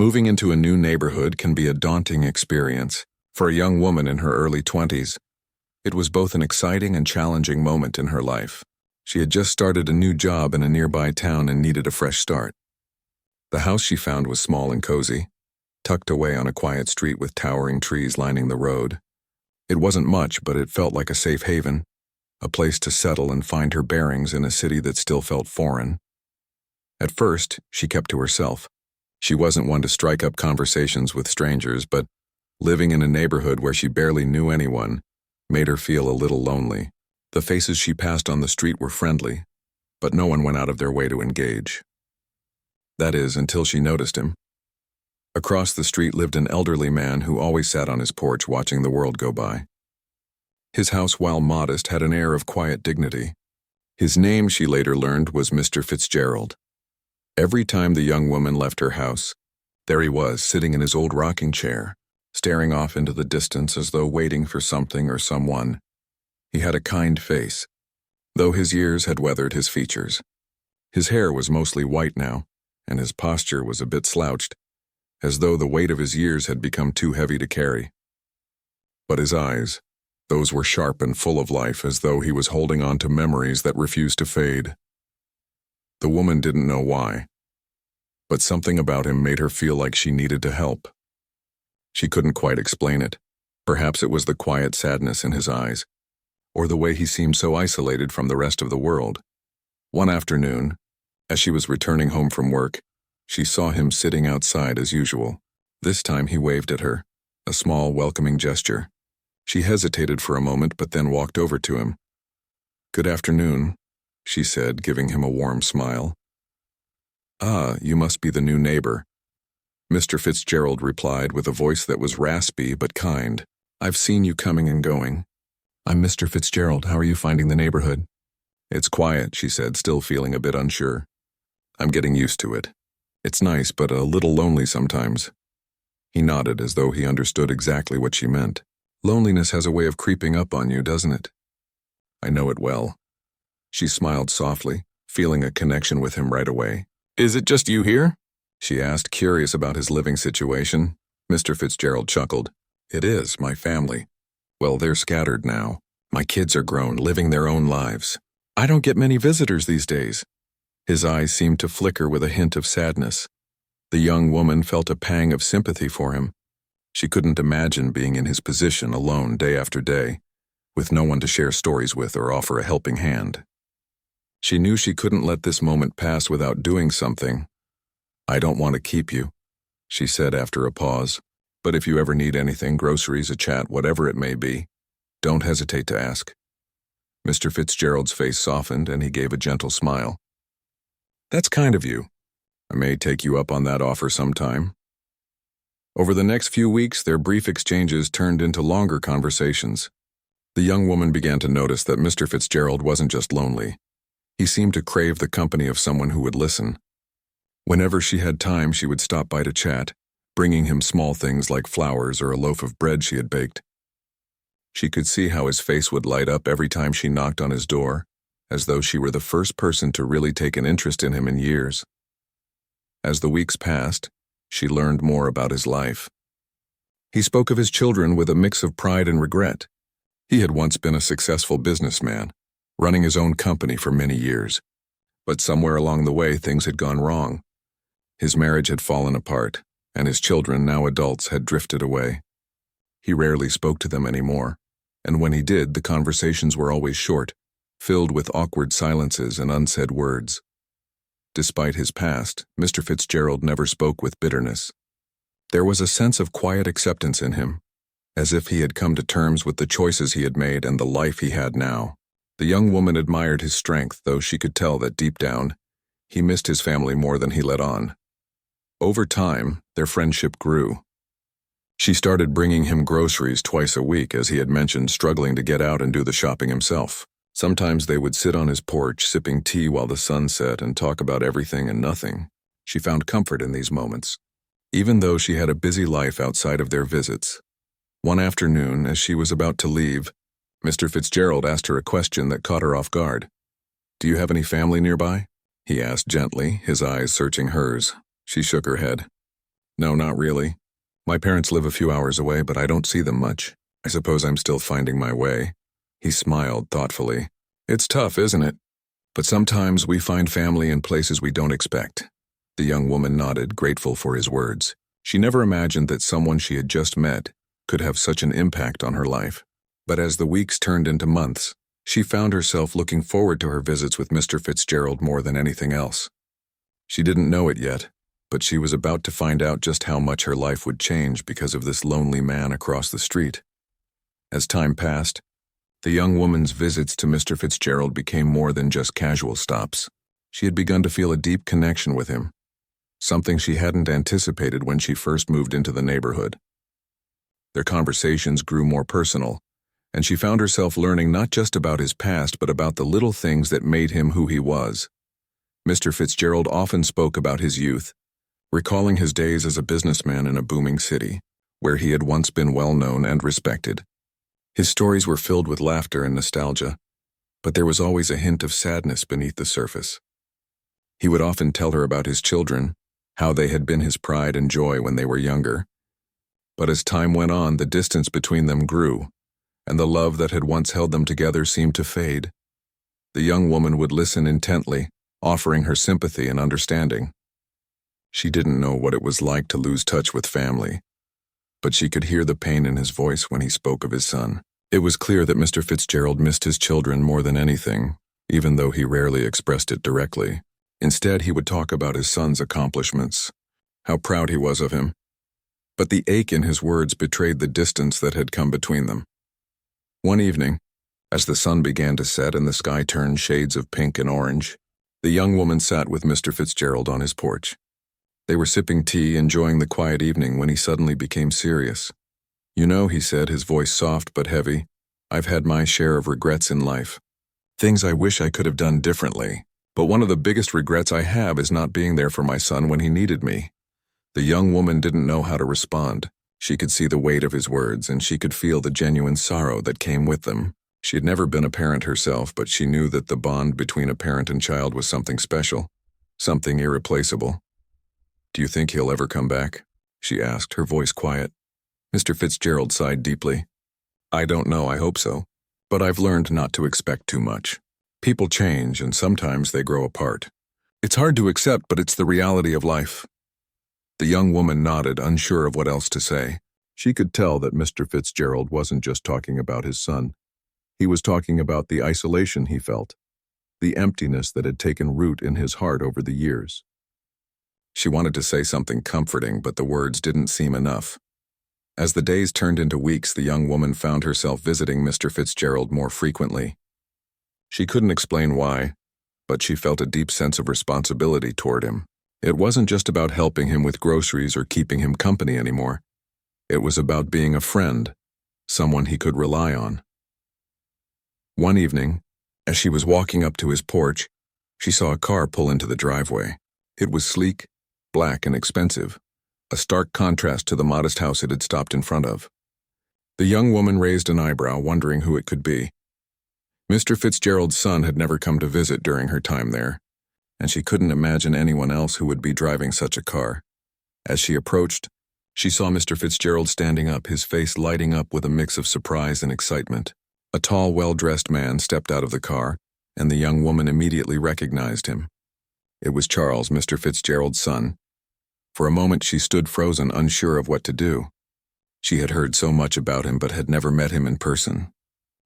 Moving into a new neighborhood can be a daunting experience. For a young woman in her early 20s, it was both an exciting and challenging moment in her life. She had just started a new job in a nearby town and needed a fresh start. The house she found was small and cozy, tucked away on a quiet street with towering trees lining the road. It wasn't much, but it felt like a safe haven, a place to settle and find her bearings in a city that still felt foreign. At first, she kept to herself. She wasn't one to strike up conversations with strangers, but living in a neighborhood where she barely knew anyone made her feel a little lonely. The faces she passed on the street were friendly, but no one went out of their way to engage. That is, until she noticed him. Across the street lived an elderly man who always sat on his porch watching the world go by. His house, while modest, had an air of quiet dignity. His name, she later learned, was Mr. Fitzgerald. Every time the young woman left her house, there he was, sitting in his old rocking chair, staring off into the distance as though waiting for something or someone. He had a kind face, though his years had weathered his features. His hair was mostly white now, and his posture was a bit slouched, as though the weight of his years had become too heavy to carry. But his eyes, those were sharp and full of life, as though he was holding on to memories that refused to fade. The woman didn't know why, but something about him made her feel like she needed to help. She couldn't quite explain it. Perhaps it was the quiet sadness in his eyes, or the way he seemed so isolated from the rest of the world. One afternoon, as she was returning home from work, she saw him sitting outside as usual. This time he waved at her, a small, welcoming gesture. She hesitated for a moment, but then walked over to him. "Good afternoon," she said, giving him a warm smile. "Ah, you must be the new neighbor," Mr. Fitzgerald replied with a voice that was raspy but kind. "I've seen you coming and going." "I'm Mr. Fitzgerald. How are you finding the neighborhood?" "It's quiet," she said, still feeling a bit unsure. "I'm getting used to it. It's nice, but a little lonely sometimes." He nodded as though he understood exactly what she meant. "Loneliness has a way of creeping up on you, doesn't it?" "I know it well." She smiled softly, feeling a connection with him right away. "Is it just you here?" she asked, curious about his living situation. Mr. Fitzgerald chuckled. "It is, my family. Well, they're scattered now. My kids are grown, living their own lives. I don't get many visitors these days." His eyes seemed to flicker with a hint of sadness. The young woman felt a pang of sympathy for him. She couldn't imagine being in his position alone day after day, with no one to share stories with or offer a helping hand. She knew she couldn't let this moment pass without doing something. "I don't want to keep you," she said after a pause, "but if you ever need anything, groceries, a chat, whatever it may be, don't hesitate to ask." Mr. Fitzgerald's face softened and he gave a gentle smile. "That's kind of you. I may take you up on that offer sometime." Over the next few weeks, their brief exchanges turned into longer conversations. The young woman began to notice that Mr. Fitzgerald wasn't just lonely. He seemed to crave the company of someone who would listen. Whenever she had time, she would stop by to chat, bringing him small things like flowers or a loaf of bread she had baked. She could see how his face would light up every time she knocked on his door, as though she were the first person to really take an interest in him in years. As the weeks passed, she learned more about his life. He spoke of his children with a mix of pride and regret. He had once been a successful businessman, running his own company for many years. But somewhere along the way, things had gone wrong. His marriage had fallen apart, and his children, now adults, had drifted away. He rarely spoke to them anymore, and when he did, the conversations were always short, filled with awkward silences and unsaid words. Despite his past, Mr. Fitzgerald never spoke with bitterness. There was a sense of quiet acceptance in him, as if he had come to terms with the choices he had made and the life he had now. The young woman admired his strength, though she could tell that deep down, he missed his family more than he let on. Over time, their friendship grew. She started bringing him groceries twice a week, as he had mentioned, struggling to get out and do the shopping himself. Sometimes they would sit on his porch, sipping tea while the sun set, and talk about everything and nothing. She found comfort in these moments, even though she had a busy life outside of their visits. One afternoon, as she was about to leave, Mr. Fitzgerald asked her a question that caught her off guard. "Do you have any family nearby?" he asked gently, his eyes searching hers. She shook her head. No, not really. My parents live a few hours away, but I don't see them much. I suppose I'm still finding my way. He smiled thoughtfully. It's tough, isn't it? But sometimes we find family in places we don't expect. The young woman nodded, grateful for his words. She never imagined that someone she had just met could have such an impact on her life. But as the weeks turned into months, she found herself looking forward to her visits with Mr. Fitzgerald more than anything else. She didn't know it yet, but she was about to find out just how much her life would change because of this lonely man across the street. As time passed, the young woman's visits to Mr. Fitzgerald became more than just casual stops. She had begun to feel a deep connection with him, something she hadn't anticipated when she first moved into the neighborhood. Their conversations grew more personal, and she found herself learning not just about his past but about the little things that made him who he was. Mr. Fitzgerald often spoke about his youth, recalling his days as a businessman in a booming city, where he had once been well known and respected. His stories were filled with laughter and nostalgia, but there was always a hint of sadness beneath the surface. He would often tell her about his children, how they had been his pride and joy when they were younger. But as time went on, the distance between them grew, and the love that had once held them together seemed to fade. The young woman would listen intently, offering her sympathy and understanding. She didn't know what it was like to lose touch with family, but she could hear the pain in his voice when he spoke of his son. It was clear that Mr. Fitzgerald missed his children more than anything, even though he rarely expressed it directly. Instead, he would talk about his son's accomplishments, how proud he was of him. But the ache in his words betrayed the distance that had come between them. One evening, as the sun began to set and the sky turned shades of pink and orange, the young woman sat with Mr. Fitzgerald on his porch. They were sipping tea, enjoying the quiet evening, when he suddenly became serious. "You know," he said, his voice soft but heavy, "I've had my share of regrets in life. Things I wish I could have done differently. But one of the biggest regrets I have is not being there for my son when he needed me." The young woman didn't know how to respond. She could see the weight of his words, and she could feel the genuine sorrow that came with them. She had never been a parent herself, but she knew that the bond between a parent and child was something special, something irreplaceable. "Do you think he'll ever come back?" she asked, her voice quiet. Mr. Fitzgerald sighed deeply. "I don't know, I hope so. But I've learned not to expect too much. People change, and sometimes they grow apart. It's hard to accept, but it's the reality of life." The young woman nodded, unsure of what else to say. She could tell that Mr. Fitzgerald wasn't just talking about his son. He was talking about the isolation he felt, the emptiness that had taken root in his heart over the years. She wanted to say something comforting, but the words didn't seem enough. As the days turned into weeks, the young woman found herself visiting Mr. Fitzgerald more frequently. She couldn't explain why, but she felt a deep sense of responsibility toward him. It wasn't just about helping him with groceries or keeping him company anymore. It was about being a friend, someone he could rely on. One evening, as she was walking up to his porch, she saw a car pull into the driveway. It was sleek, black, and expensive, a stark contrast to the modest house it had stopped in front of. The young woman raised an eyebrow, wondering who it could be. Mr. Fitzgerald's son had never come to visit during her time there, and she couldn't imagine anyone else who would be driving such a car. As she approached, she saw Mr. Fitzgerald standing up, his face lighting up with a mix of surprise and excitement. A tall, well-dressed man stepped out of the car, and the young woman immediately recognized him. It was Charles, Mr. Fitzgerald's son. For a moment she stood frozen, unsure of what to do. She had heard so much about him but had never met him in person.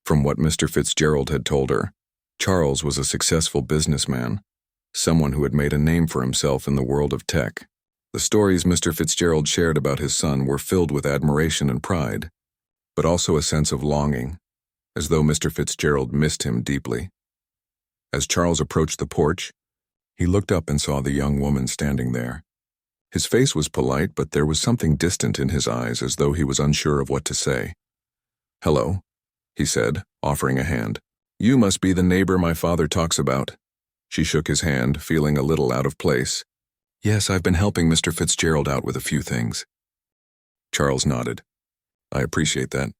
From what Mr. Fitzgerald had told her, Charles was a successful businessman, someone who had made a name for himself in the world of tech. The stories Mr. Fitzgerald shared about his son were filled with admiration and pride, but also a sense of longing, as though Mr. Fitzgerald missed him deeply. As Charles approached the porch, he looked up and saw the young woman standing there. His face was polite, but there was something distant in his eyes, as though he was unsure of what to say. "Hello," he said, offering a hand. "You must be the neighbor my father talks about." She shook his hand, feeling a little out of place. "Yes, I've been helping Mr. Fitzgerald out with a few things." Charles nodded. "I appreciate that.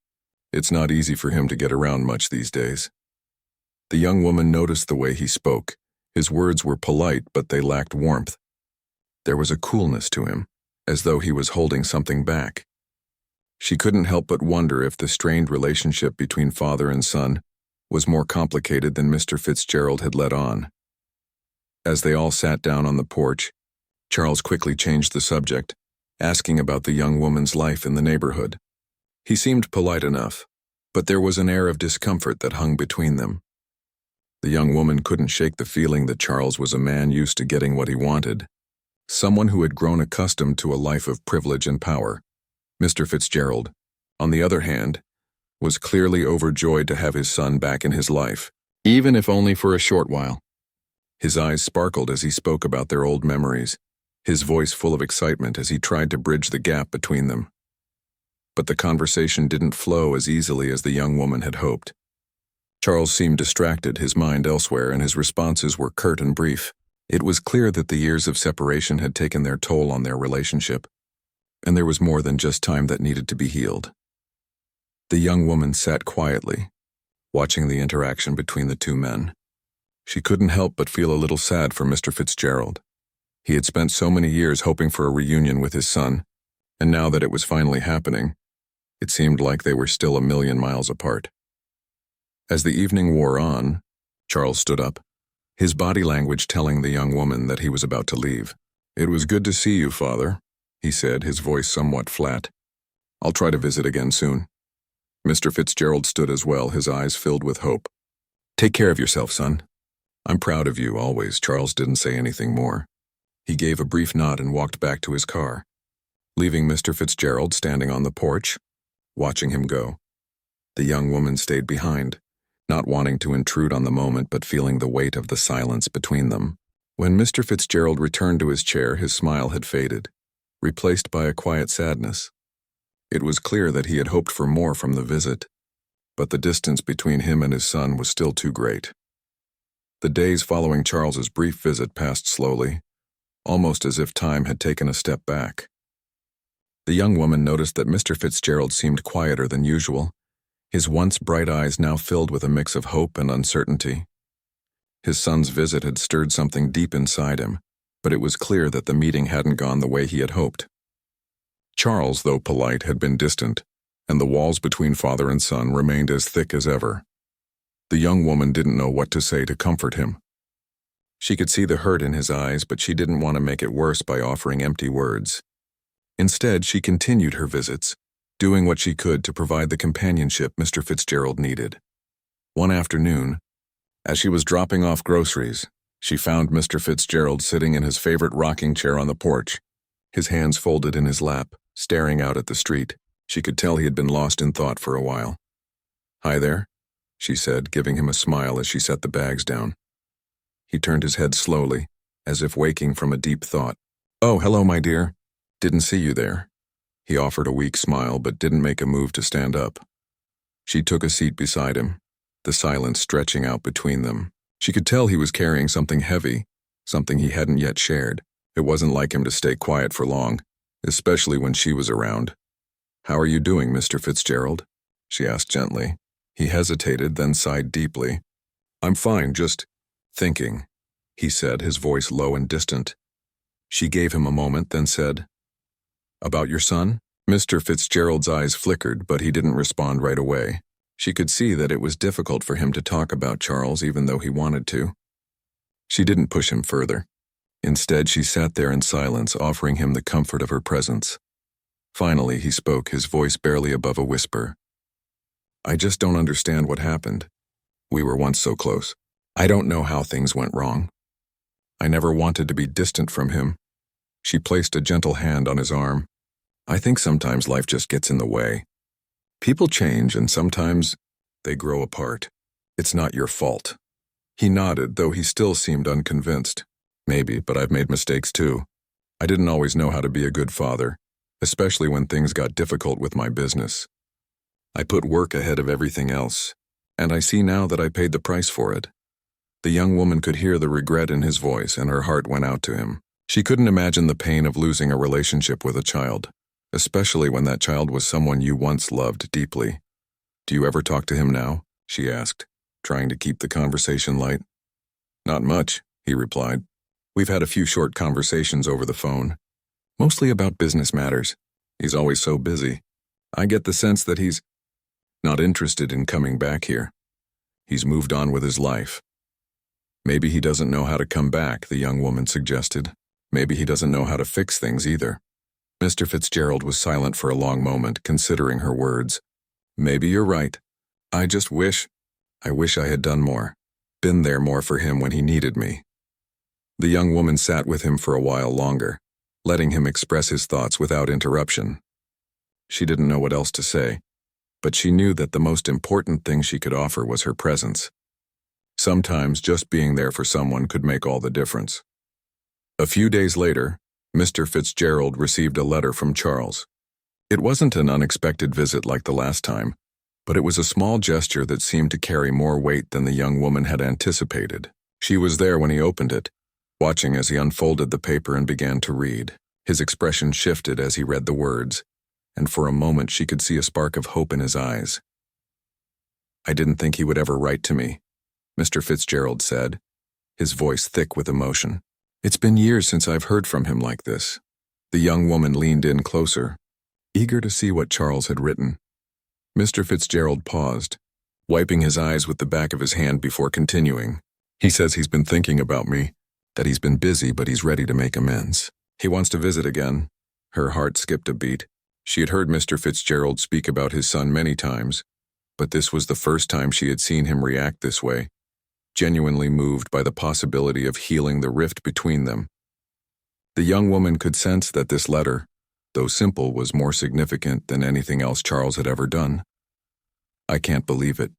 It's not easy for him to get around much these days." The young woman noticed the way he spoke. His words were polite, but they lacked warmth. There was a coolness to him, as though he was holding something back. She couldn't help but wonder if the strained relationship between father and son was more complicated than Mr. Fitzgerald had let on. As they all sat down on the porch, Charles quickly changed the subject, asking about the young woman's life in the neighborhood. He seemed polite enough, but there was an air of discomfort that hung between them. The young woman couldn't shake the feeling that Charles was a man used to getting what he wanted, someone who had grown accustomed to a life of privilege and power. Mr. Fitzgerald, on the other hand, was clearly overjoyed to have his son back in his life, even if only for a short while. His eyes sparkled as he spoke about their old memories, his voice full of excitement as he tried to bridge the gap between them. But the conversation didn't flow as easily as the young woman had hoped. Charles seemed distracted, his mind elsewhere, and his responses were curt and brief. It was clear that the years of separation had taken their toll on their relationship, and there was more than just time that needed to be healed. The young woman sat quietly, watching the interaction between the two men. She couldn't help but feel a little sad for Mr. Fitzgerald. He had spent so many years hoping for a reunion with his son, and now that it was finally happening, it seemed like they were still a million miles apart. As the evening wore on, Charles stood up, his body language telling the young woman that he was about to leave. "It was good to see you, Father," he said, his voice somewhat flat. "I'll try to visit again soon." Mr. Fitzgerald stood as well, his eyes filled with hope. "Take care of yourself, son. I'm proud of you, always." Charles didn't say anything more. He gave a brief nod and walked back to his car, leaving Mr. Fitzgerald standing on the porch, watching him go. The young woman stayed behind, not wanting to intrude on the moment but feeling the weight of the silence between them. When Mr. Fitzgerald returned to his chair, his smile had faded, replaced by a quiet sadness. It was clear that he had hoped for more from the visit, but the distance between him and his son was still too great. The days following Charles's brief visit passed slowly, almost as if time had taken a step back. The young woman noticed that Mr. Fitzgerald seemed quieter than usual, his once bright eyes now filled with a mix of hope and uncertainty. His son's visit had stirred something deep inside him, but it was clear that the meeting hadn't gone the way he had hoped. Charles, though polite, had been distant, and the walls between father and son remained as thick as ever. The young woman didn't know what to say to comfort him. She could see the hurt in his eyes, but she didn't want to make it worse by offering empty words. Instead, she continued her visits, doing what she could to provide the companionship Mr. Fitzgerald needed. One afternoon, as she was dropping off groceries, she found Mr. Fitzgerald sitting in his favorite rocking chair on the porch, his hands folded in his lap, staring out at the street. She could tell he had been lost in thought for a while. "Hi there," she said, giving him a smile as she set the bags down. He turned his head slowly, as if waking from a deep thought. "Oh, hello, my dear. Didn't see you there." He offered a weak smile, but didn't make a move to stand up. She took a seat beside him, the silence stretching out between them. She could tell he was carrying something heavy, something he hadn't yet shared. It wasn't like him to stay quiet for long, especially when she was around. "How are you doing, Mr. Fitzgerald?" she asked gently. He hesitated, then sighed deeply. "I'm fine, just thinking," he said, his voice low and distant. She gave him a moment, then said, "About your son?" Mr. Fitzgerald's eyes flickered, but he didn't respond right away. She could see that it was difficult for him to talk about Charles even though he wanted to. She didn't push him further. Instead, she sat there in silence, offering him the comfort of her presence. Finally, he spoke, his voice barely above a whisper. "I just don't understand what happened. We were once so close. I don't know how things went wrong. I never wanted to be distant from him." She placed a gentle hand on his arm. "I think sometimes life just gets in the way. People change, and sometimes they grow apart. It's not your fault." He nodded, though he still seemed unconvinced. "Maybe, but I've made mistakes too. I didn't always know how to be a good father, especially when things got difficult with my business. I put work ahead of everything else, and I see now that I paid the price for it." The young woman could hear the regret in his voice, and her heart went out to him. She couldn't imagine the pain of losing a relationship with a child, especially when that child was someone you once loved deeply. "Do you ever talk to him now?" she asked, trying to keep the conversation light. "Not much," he replied. "We've had a few short conversations over the phone. Mostly about business matters. He's always so busy. I get the sense that he's not interested in coming back here. He's moved on with his life. Maybe he doesn't know how to come back, the young woman suggested. Maybe he doesn't know how to fix things either. Mr. Fitzgerald was silent for a long moment, considering her words. Maybe you're right. I wish I had done more. Been there more for him when he needed me. The young woman sat with him for a while longer, letting him express his thoughts without interruption. She didn't know what else to say, but she knew that the most important thing she could offer was her presence. Sometimes just being there for someone could make all the difference. A few days later, Mr. Fitzgerald received a letter from Charles. It wasn't an unexpected visit like the last time, but it was a small gesture that seemed to carry more weight than the young woman had anticipated. She was there when he opened it, watching as he unfolded the paper and began to read. His expression shifted as he read the words, and for a moment she could see a spark of hope in his eyes. I didn't think he would ever write to me, Mr. Fitzgerald said, his voice thick with emotion. It's been years since I've heard from him like this. The young woman leaned in closer, eager to see what Charles had written. Mr. Fitzgerald paused, wiping his eyes with the back of his hand before continuing. He says he's been thinking about me, that he's been busy but he's ready to make amends. He wants to visit again. Her heart skipped a beat. She had heard Mr. Fitzgerald speak about his son many times, but this was the first time she had seen him react this way, genuinely moved by the possibility of healing the rift between them. The young woman could sense that this letter, though simple, was more significant than anything else Charles had ever done. I can't believe it,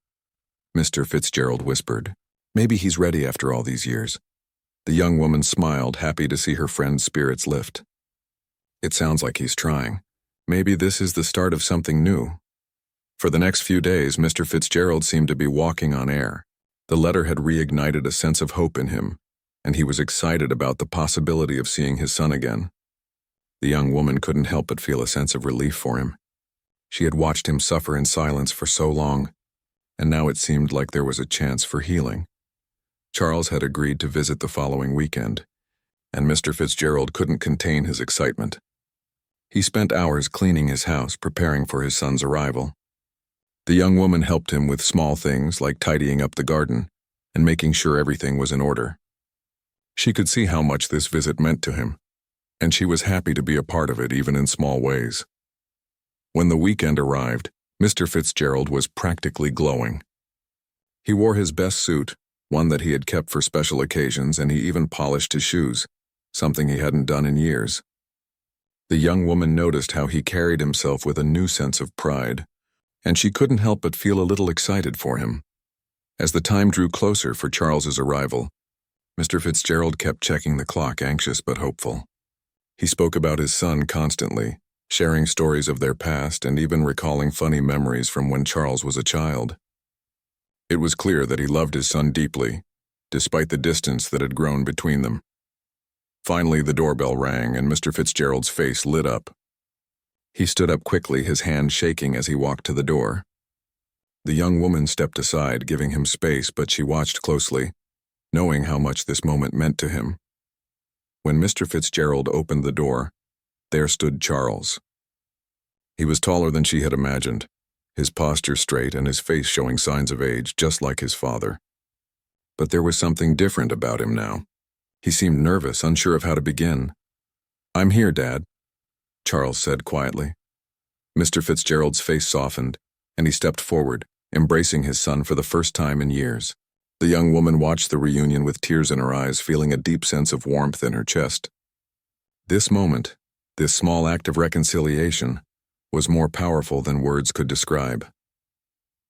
Mr. Fitzgerald whispered. Maybe he's ready after all these years. The young woman smiled, happy to see her friend's spirits lift. It sounds like he's trying. Maybe this is the start of something new. For the next few days, Mr. Fitzgerald seemed to be walking on air. The letter had reignited a sense of hope in him, and he was excited about the possibility of seeing his son again. The young woman couldn't help but feel a sense of relief for him. She had watched him suffer in silence for so long, and now it seemed like there was a chance for healing. Charles had agreed to visit the following weekend, and Mr. Fitzgerald couldn't contain his excitement. He spent hours cleaning his house, preparing for his son's arrival. The young woman helped him with small things like tidying up the garden and making sure everything was in order. She could see how much this visit meant to him, and she was happy to be a part of it even in small ways. When the weekend arrived, Mr. Fitzgerald was practically glowing. He wore his best suit, one that he had kept for special occasions, and he even polished his shoes, something he hadn't done in years. The young woman noticed how he carried himself with a new sense of pride, and she couldn't help but feel a little excited for him. As the time drew closer for Charles's arrival, Mr. Fitzgerald kept checking the clock, anxious but hopeful. He spoke about his son constantly, sharing stories of their past and even recalling funny memories from when Charles was a child. It was clear that he loved his son deeply, despite the distance that had grown between them. Finally, the doorbell rang and Mr. Fitzgerald's face lit up. He stood up quickly, his hand shaking as he walked to the door. The young woman stepped aside, giving him space, but she watched closely, knowing how much this moment meant to him. When Mr. Fitzgerald opened the door, there stood Charles. He was taller than she had imagined, his posture straight and his face showing signs of age, just like his father. But there was something different about him now. He seemed nervous, unsure of how to begin. "I'm here, Dad," Charles said quietly. Mr. Fitzgerald's face softened, and he stepped forward, embracing his son for the first time in years. The young woman watched the reunion with tears in her eyes, feeling a deep sense of warmth in her chest. This moment, this small act of reconciliation, was more powerful than words could describe.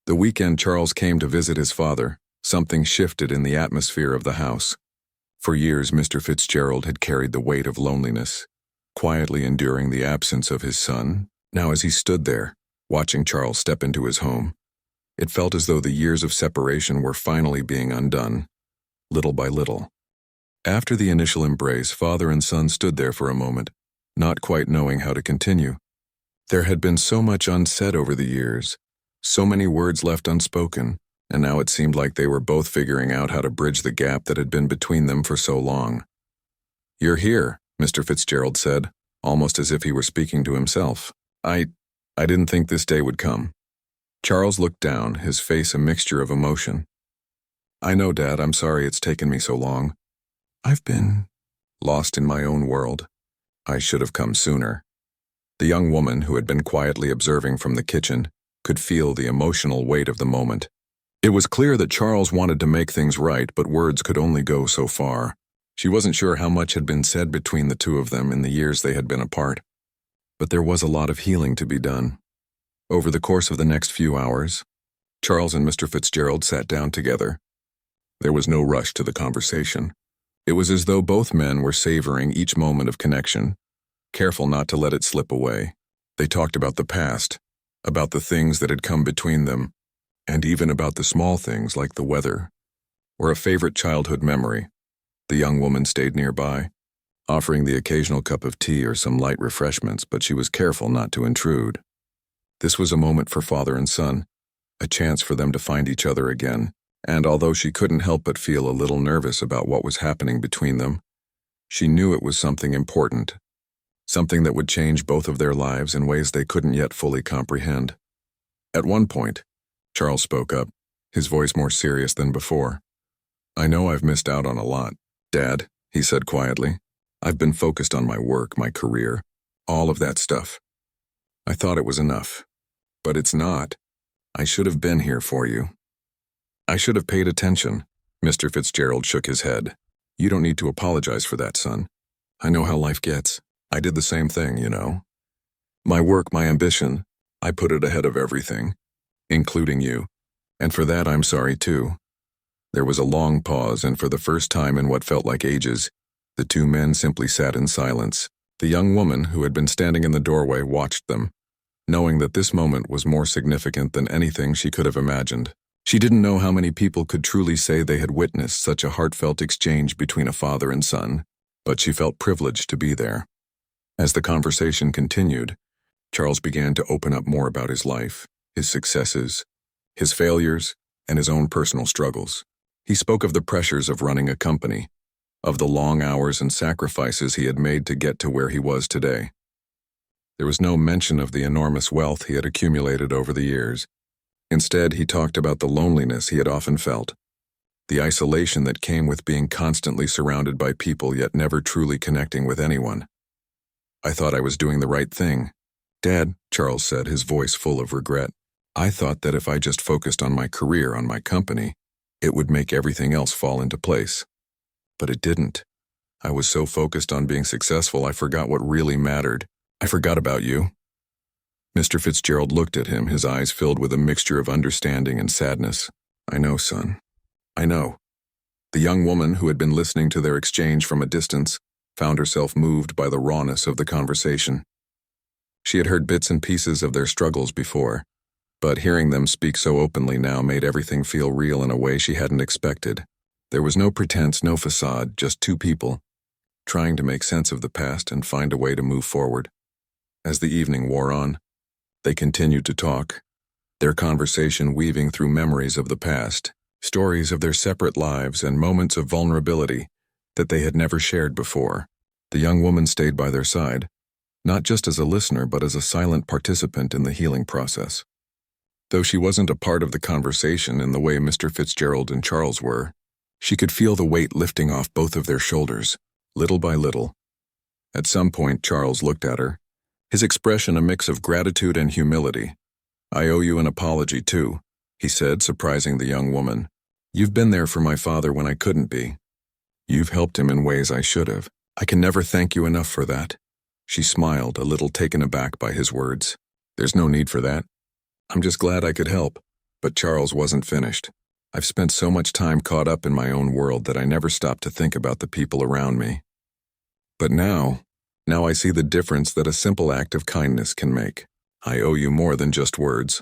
The weekend Charles came to visit his father, something shifted in the atmosphere of the house. For years, Mr. Fitzgerald had carried the weight of loneliness, quietly enduring the absence of his son. Now as he stood there, watching Charles step into his home, it felt as though the years of separation were finally being undone, little by little. After the initial embrace, father and son stood there for a moment, not quite knowing how to continue. There had been so much unsaid over the years, so many words left unspoken, and now it seemed like they were both figuring out how to bridge the gap that had been between them for so long. "You're here," Mr. Fitzgerald said, almost as if he were speaking to himself. I didn't think this day would come." Charles looked down, his face a mixture of emotion. "I know, Dad, I'm sorry it's taken me so long. I've been lost in my own world. I should have come sooner." The young woman, who had been quietly observing from the kitchen, could feel the emotional weight of the moment. It was clear that Charles wanted to make things right, but words could only go so far. She wasn't sure how much had been said between the two of them in the years they had been apart. But there was a lot of healing to be done. Over the course of the next few hours, Charles and Mr. Fitzgerald sat down together. There was no rush to the conversation. It was as though both men were savoring each moment of connection, careful not to let it slip away. They talked about the past, about the things that had come between them, and even about the small things like the weather, or a favorite childhood memory. The young woman stayed nearby, offering the occasional cup of tea or some light refreshments, but she was careful not to intrude. This was a moment for father and son, a chance for them to find each other again, and although she couldn't help but feel a little nervous about what was happening between them, she knew it was something important, something that would change both of their lives in ways they couldn't yet fully comprehend. At one point, Charles spoke up, his voice more serious than before. "I know I've missed out on a lot, Dad," he said quietly. "I've been focused on my work, my career, all of that stuff. I thought it was enough, but it's not. I should have been here for you. I should have paid attention." Mr. Fitzgerald shook his head. "You don't need to apologize for that, son. I know how life gets. I did the same thing, you know. My work, my ambition, I put it ahead of everything, including you, and for that I'm sorry too." There was a long pause, and for the first time in what felt like ages, the two men simply sat in silence. The young woman, who had been standing in the doorway, watched them, knowing that this moment was more significant than anything she could have imagined. She didn't know how many people could truly say they had witnessed such a heartfelt exchange between a father and son, but she felt privileged to be there. As the conversation continued, Charles began to open up more about his life, his successes, his failures, and his own personal struggles. He spoke of the pressures of running a company, of the long hours and sacrifices he had made to get to where he was today. There was no mention of the enormous wealth he had accumulated over the years. Instead, he talked about the loneliness he had often felt, the isolation that came with being constantly surrounded by people yet never truly connecting with anyone. "I thought I was doing the right thing, Dad," Charles said, his voice full of regret. "I thought that if I just focused on my career, on my company, it would make everything else fall into place. But it didn't. I was so focused on being successful, I forgot what really mattered. I forgot about you." Mr. Fitzgerald looked at him, his eyes filled with a mixture of understanding and sadness. "I know, son. I know." The young woman, who had been listening to their exchange from a distance, found herself moved by the rawness of the conversation. She had heard bits and pieces of their struggles before, but hearing them speak so openly now made everything feel real in a way she hadn't expected. There was no pretense, no facade, just two people, trying to make sense of the past and find a way to move forward. As the evening wore on, they continued to talk, their conversation weaving through memories of the past, stories of their separate lives and moments of vulnerability that they had never shared before. The young woman stayed by their side, not just as a listener but as a silent participant in the healing process. Though she wasn't a part of the conversation in the way Mr. Fitzgerald and Charles were, she could feel the weight lifting off both of their shoulders, little by little. At some point, Charles looked at her, his expression a mix of gratitude and humility. "I owe you an apology, too," he said, surprising the young woman. "You've been there for my father when I couldn't be. You've helped him in ways I should have. I can never thank you enough for that." She smiled, a little taken aback by his words. "There's no need for that. I'm just glad I could help." But Charles wasn't finished. "I've spent so much time caught up in my own world that I never stopped to think about the people around me. But now I see the difference that a simple act of kindness can make. I owe you more than just words."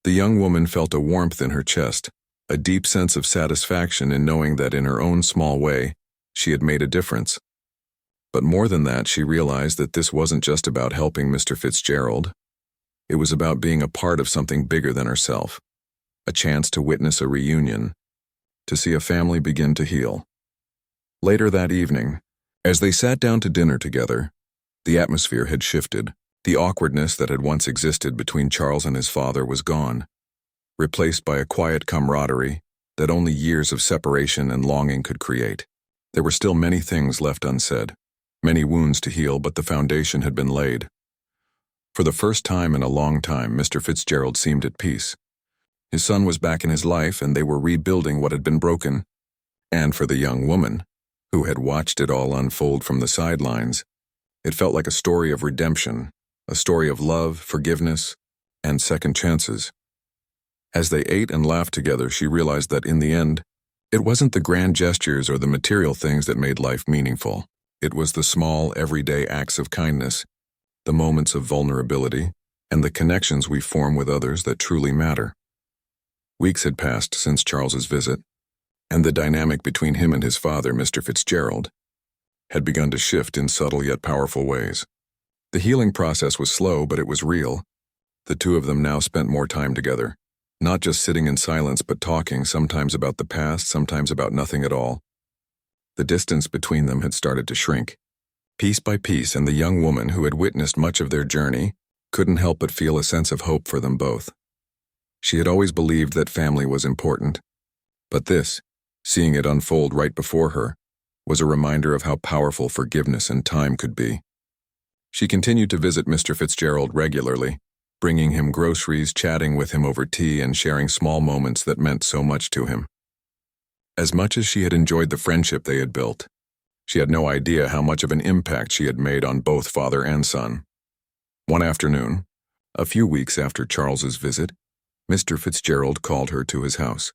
The young woman felt a warmth in her chest, a deep sense of satisfaction in knowing that in her own small way, she had made a difference. But more than that, she realized that this wasn't just about helping Mr. Fitzgerald. It was about being a part of something bigger than herself, a chance to witness a reunion, to see a family begin to heal. Later that evening, as they sat down to dinner together, The atmosphere had shifted. The awkwardness that had once existed between Charles and his father was gone, replaced by a quiet camaraderie that only years of separation and longing could create. There were still many things left unsaid, many wounds to heal, but the foundation had been laid. For the first time in a long time, Mr. Fitzgerald seemed at peace. His son was back in his life, and they were rebuilding what had been broken. And for the young woman, who had watched it all unfold from the sidelines, it felt like a story of redemption, a story of love, forgiveness, and second chances. As they ate and laughed together, she realized that in the end, it wasn't the grand gestures or the material things that made life meaningful. It was the small, everyday acts of kindness, the moments of vulnerability, and the connections we form with others that truly matter. Weeks had passed since Charles's visit, and the dynamic between him and his father, Mr. Fitzgerald, had begun to shift in subtle yet powerful ways. The healing process was slow, but it was real. The two of them now spent more time together, not just sitting in silence, but talking, sometimes about the past, sometimes about nothing at all. The distance between them had started to shrink, piece by piece, and the young woman who had witnessed much of their journey couldn't help but feel a sense of hope for them both. She had always believed that family was important, but this, seeing it unfold right before her, was a reminder of how powerful forgiveness and time could be. She continued to visit Mr. Fitzgerald regularly, bringing him groceries, chatting with him over tea, and sharing small moments that meant so much to him. As much as she had enjoyed the friendship they had built, she had no idea how much of an impact she had made on both father and son. One afternoon, a few weeks after Charles's visit, Mr. Fitzgerald called her to his house.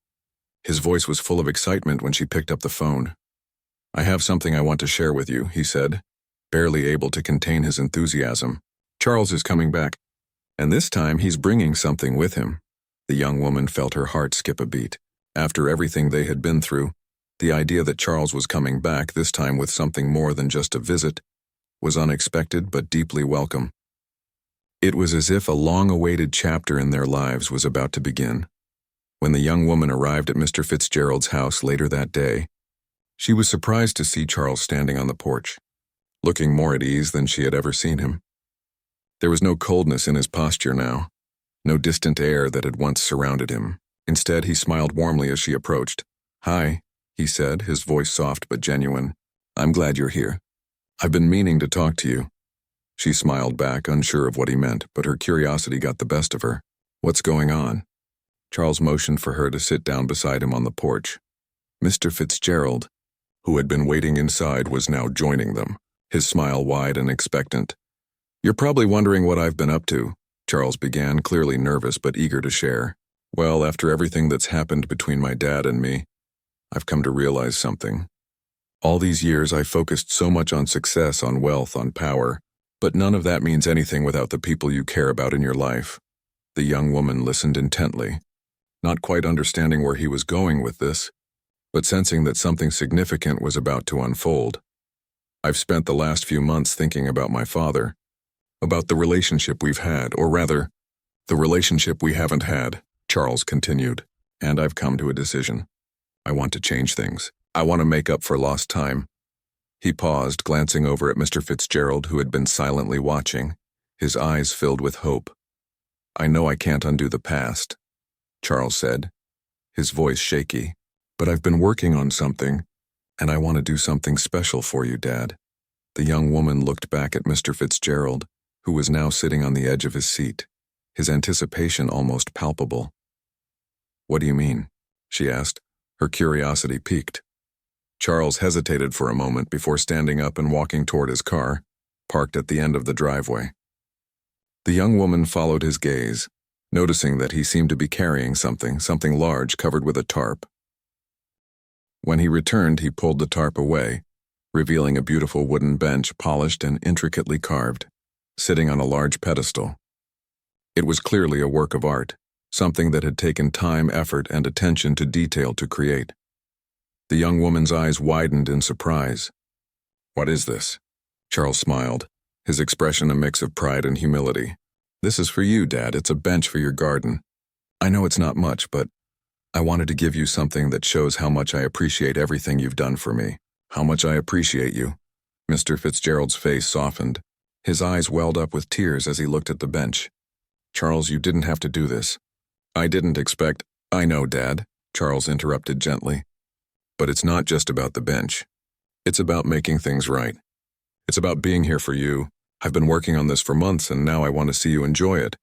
His voice was full of excitement when she picked up the phone. "I have something I want to share with you," he said, barely able to contain his enthusiasm. "Charles is coming back, and this time he's bringing something with him." The young woman felt her heart skip a beat. After everything they had been through, the idea that Charles was coming back, this time with something more than just a visit, was unexpected but deeply welcome. It was as if a long-awaited chapter in their lives was about to begin. When the young woman arrived at Mr. Fitzgerald's house later that day, she was surprised to see Charles standing on the porch, looking more at ease than she had ever seen him. There was no coldness in his posture now, no distant air that had once surrounded him. Instead, he smiled warmly as she approached. "Hi," he said, his voice soft but genuine. "I'm glad you're here. I've been meaning to talk to you." She smiled back, unsure of what he meant, but her curiosity got the best of her. "What's going on?" Charles motioned for her to sit down beside him on the porch. Mr. Fitzgerald, who had been waiting inside, was now joining them, his smile wide and expectant. "You're probably wondering what I've been up to," Charles began, clearly nervous but eager to share. "Well, after everything that's happened between my dad and me, I've come to realize something. All these years I focused so much on success, on wealth, on power, but none of that means anything without the people you care about in your life." The young woman listened intently, not quite understanding where he was going with this, but sensing that something significant was about to unfold. "I've spent the last few months thinking about my father, about the relationship we've had, or rather, the relationship we haven't had," Charles continued, "and I've come to a decision. I want to change things. I want to make up for lost time." He paused, glancing over at Mr. Fitzgerald, who had been silently watching, his eyes filled with hope. "I know I can't undo the past," Charles said, his voice shaky, "but I've been working on something, and I want to do something special for you, Dad." The young woman looked back at Mr. Fitzgerald, who was now sitting on the edge of his seat, his anticipation almost palpable. "What do you mean?" she asked, her curiosity piqued. Charles hesitated for a moment before standing up and walking toward his car, parked at the end of the driveway. The young woman followed his gaze, noticing that he seemed to be carrying something large covered with a tarp. When he returned, he pulled the tarp away, revealing a beautiful wooden bench, polished and intricately carved, sitting on a large pedestal. It was clearly a work of art, something that had taken time, effort, and attention to detail to create. The young woman's eyes widened in surprise. "What is this?" Charles smiled, his expression a mix of pride and humility. "This is for you, Dad. It's a bench for your garden. I know it's not much, but I wanted to give you something that shows how much I appreciate everything you've done for me. How much I appreciate you." Mr. Fitzgerald's face softened, His eyes welled up with tears as he looked at the bench. "Charles, you didn't have to do this. I didn't expect—" "I know, Dad," Charles interrupted gently. "But it's not just about the bench. It's about making things right. It's about being here for you. I've been working on this for months, and now I want to see you enjoy it."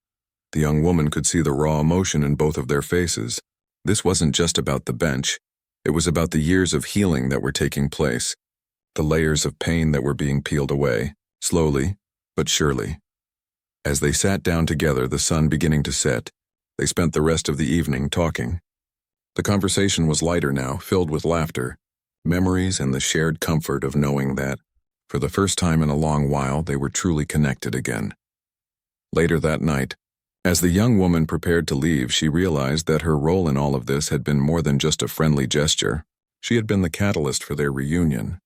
The young woman could see the raw emotion in both of their faces. This wasn't just about the bench. It was about the years of healing that were taking place, the layers of pain that were being peeled away, slowly but surely. As they sat down together, the sun beginning to set, they spent the rest of the evening talking. The conversation was lighter now, filled with laughter, memories, and the shared comfort of knowing that, for the first time in a long while, they were truly connected again. Later that night, as the young woman prepared to leave, she realized that her role in all of this had been more than just a friendly gesture. She had been the catalyst for their reunion.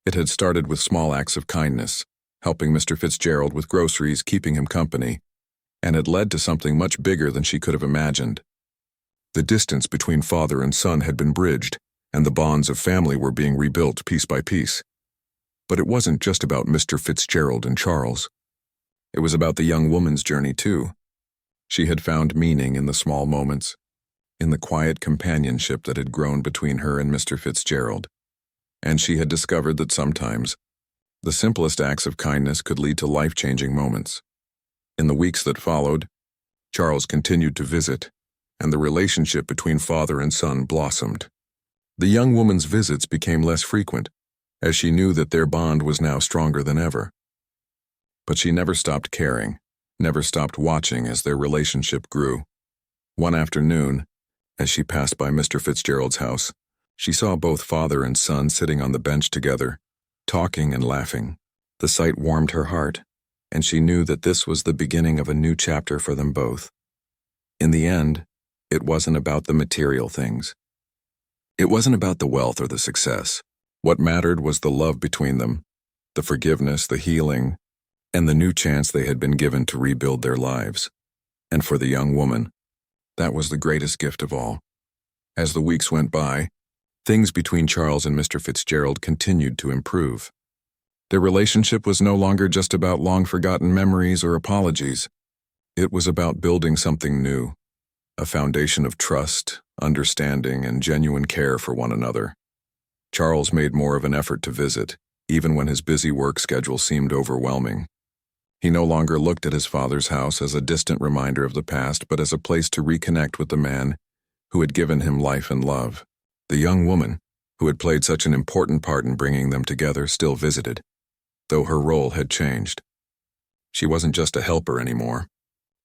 It had started with small acts of kindness, helping Mr. Fitzgerald with groceries, keeping him company, and had led to something much bigger than she could have imagined. The distance between father and son had been bridged, and the bonds of family were being rebuilt piece by piece. But it wasn't just about Mr. Fitzgerald and Charles. It was about the young woman's journey, too. She had found meaning in the small moments, in the quiet companionship that had grown between her and Mr. Fitzgerald. And she had discovered that sometimes, the simplest acts of kindness could lead to life-changing moments. In the weeks that followed, Charles continued to visit, and the relationship between father and son blossomed. The young woman's visits became less frequent, as she knew that their bond was now stronger than ever. But she never stopped caring, never stopped watching as their relationship grew. One afternoon, as she passed by Mr. Fitzgerald's house, she saw both father and son sitting on the bench together, talking and laughing. The sight warmed her heart, and she knew that this was the beginning of a new chapter for them both. In the end, it wasn't about the material things. It wasn't about the wealth or the success. What mattered was the love between them, the forgiveness, the healing, and the new chance they had been given to rebuild their lives. And for the young woman, that was the greatest gift of all. As the weeks went by, things between Charles and Mr. Fitzgerald continued to improve. Their relationship was no longer just about long-forgotten memories or apologies. It was about building something new, a foundation of trust, understanding, and genuine care for one another. Charles made more of an effort to visit, even when his busy work schedule seemed overwhelming. He no longer looked at his father's house as a distant reminder of the past, but as a place to reconnect with the man who had given him life and love. The young woman, who had played such an important part in bringing them together, still visited, though her role had changed. She wasn't just a helper anymore.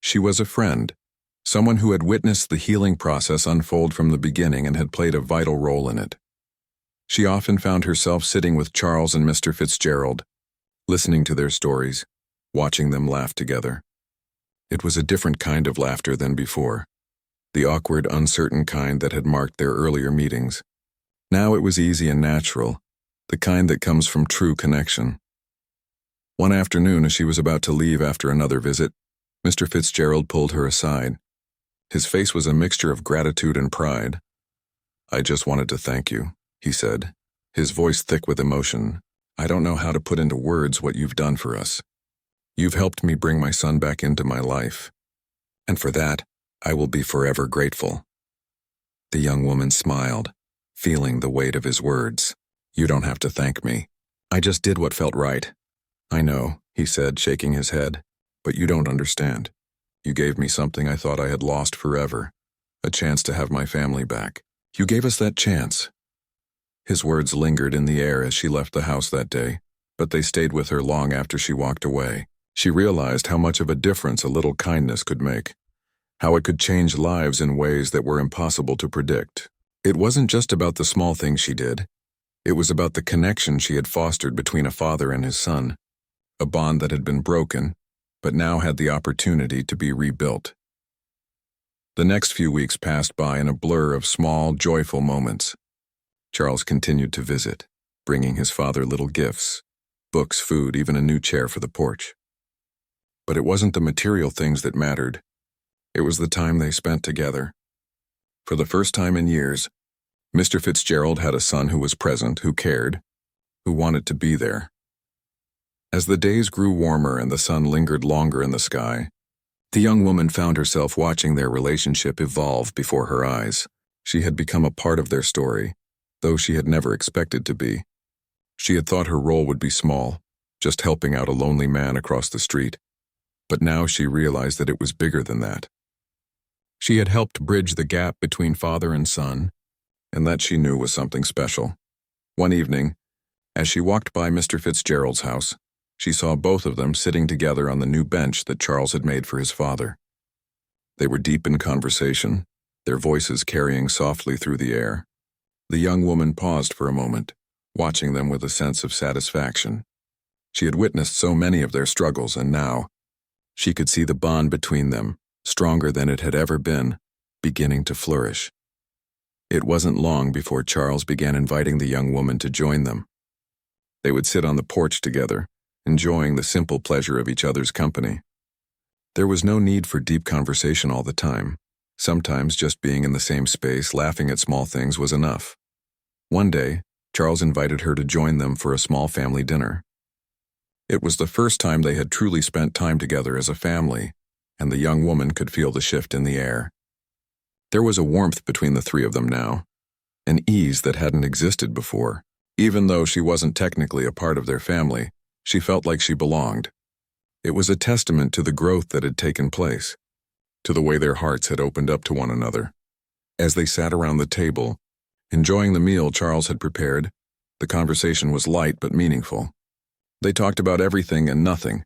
She was a friend, someone who had witnessed the healing process unfold from the beginning and had played a vital role in it. She often found herself sitting with Charles and Mr. Fitzgerald, listening to their stories, watching them laugh together. It was a different kind of laughter than before, the awkward, uncertain kind that had marked their earlier meetings. Now it was easy and natural, the kind that comes from true connection. One afternoon, as she was about to leave after another visit, Mr. Fitzgerald pulled her aside. His face was a mixture of gratitude and pride. "I just wanted to thank you," he said, his voice thick with emotion. "I don't know how to put into words what you've done for us. You've helped me bring my son back into my life, and for that, I will be forever grateful." The young woman smiled, feeling the weight of his words. "You don't have to thank me. I just did what felt right." "I know," he said, shaking his head, "but you don't understand. You gave me something I thought I had lost forever, a chance to have my family back. You gave us that chance." His words lingered in the air as she left the house that day, but they stayed with her long after she walked away. She realized how much of a difference a little kindness could make, how it could change lives in ways that were impossible to predict. It wasn't just about the small things she did. It was about the connection she had fostered between a father and his son, a bond that had been broken, but now had the opportunity to be rebuilt. The next few weeks passed by in a blur of small, joyful moments. Charles continued to visit, bringing his father little gifts, books, food, even a new chair for the porch. But it wasn't the material things that mattered. It was the time they spent together. For the first time in years, Mr. Fitzgerald had a son who was present, who cared, who wanted to be there. As the days grew warmer and the sun lingered longer in the sky, the young woman found herself watching their relationship evolve before her eyes. She had become a part of their story, though she had never expected to be. She had thought her role would be small, just helping out a lonely man across the street. But now she realized that it was bigger than that. She had helped bridge the gap between father and son, and that she knew was something special. One evening, as she walked by Mr. Fitzgerald's house, she saw both of them sitting together on the new bench that Charles had made for his father. They were deep in conversation, their voices carrying softly through the air. The young woman paused for a moment, watching them with a sense of satisfaction. She had witnessed so many of their struggles, and now she could see the bond between them, stronger than it had ever been, beginning to flourish. It wasn't long before Charles began inviting the young woman to join them. They would sit on the porch together, enjoying the simple pleasure of each other's company. There was no need for deep conversation all the time. Sometimes just being in the same space, laughing at small things was enough. One day, Charles invited her to join them for a small family dinner. It was the first time they had truly spent time together as a family, and the young woman could feel the shift in the air. There was a warmth between the three of them now, an ease that hadn't existed before. Even though she wasn't technically a part of their family, she felt like she belonged. It was a testament to the growth that had taken place, to the way their hearts had opened up to one another. As they sat around the table, enjoying the meal Charles had prepared, the conversation was light but meaningful. They talked about everything and nothing,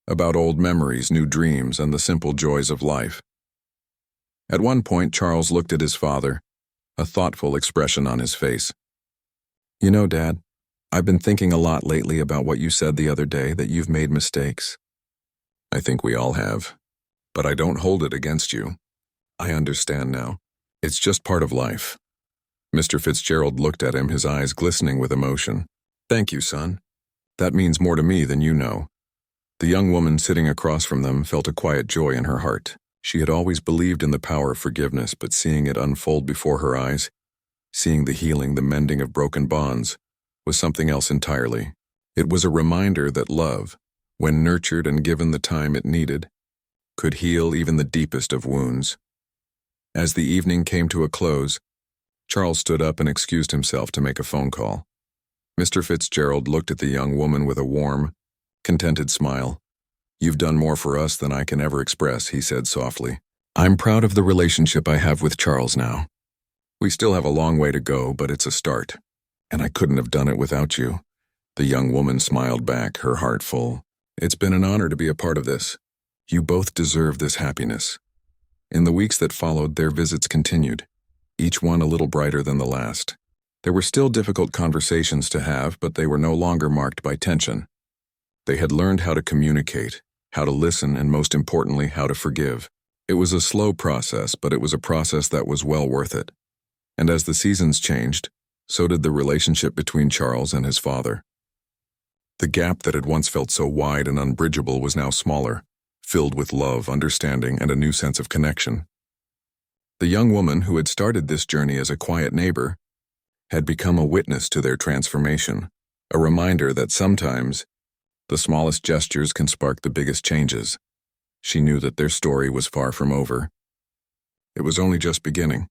about old memories, new dreams, and the simple joys of life. At one point, Charles looked at his father, a thoughtful expression on his face. "You know, Dad, I've been thinking a lot lately about what you said the other day, that you've made mistakes." "I think we all have, but I don't hold it against you. I understand now. It's just part of life." Mr. Fitzgerald looked at him, his eyes glistening with emotion. "Thank you, son. That means more to me than you know." The young woman sitting across from them felt a quiet joy in her heart. She had always believed in the power of forgiveness, but seeing it unfold before her eyes, seeing the healing, the mending of broken bonds, was something else entirely. It was a reminder that love, when nurtured and given the time it needed, could heal even the deepest of wounds. As the evening came to a close, Charles stood up and excused himself to make a phone call. Mr. Fitzgerald looked at the young woman with a warm, contented smile. "You've done more for us than I can ever express," he said softly. "I'm proud of the relationship I have with Charles now. We still have a long way to go, but it's a start. And I couldn't have done it without you." The young woman smiled back, her heart full. "It's been an honor to be a part of this. You both deserve this happiness." In the weeks that followed, their visits continued, each one a little brighter than the last. There were still difficult conversations to have, but they were no longer marked by tension. They had learned how to communicate, how to listen, and most importantly, how to forgive. It was a slow process, but it was a process that was well worth it. And as the seasons changed, so did the relationship between Charles and his father. The gap that had once felt so wide and unbridgeable was now smaller, filled with love, understanding, and a new sense of connection. The young woman who had started this journey as a quiet neighbor had become a witness to their transformation, a reminder that sometimes the smallest gestures can spark the biggest changes. She knew that their story was far from over. It was only just beginning.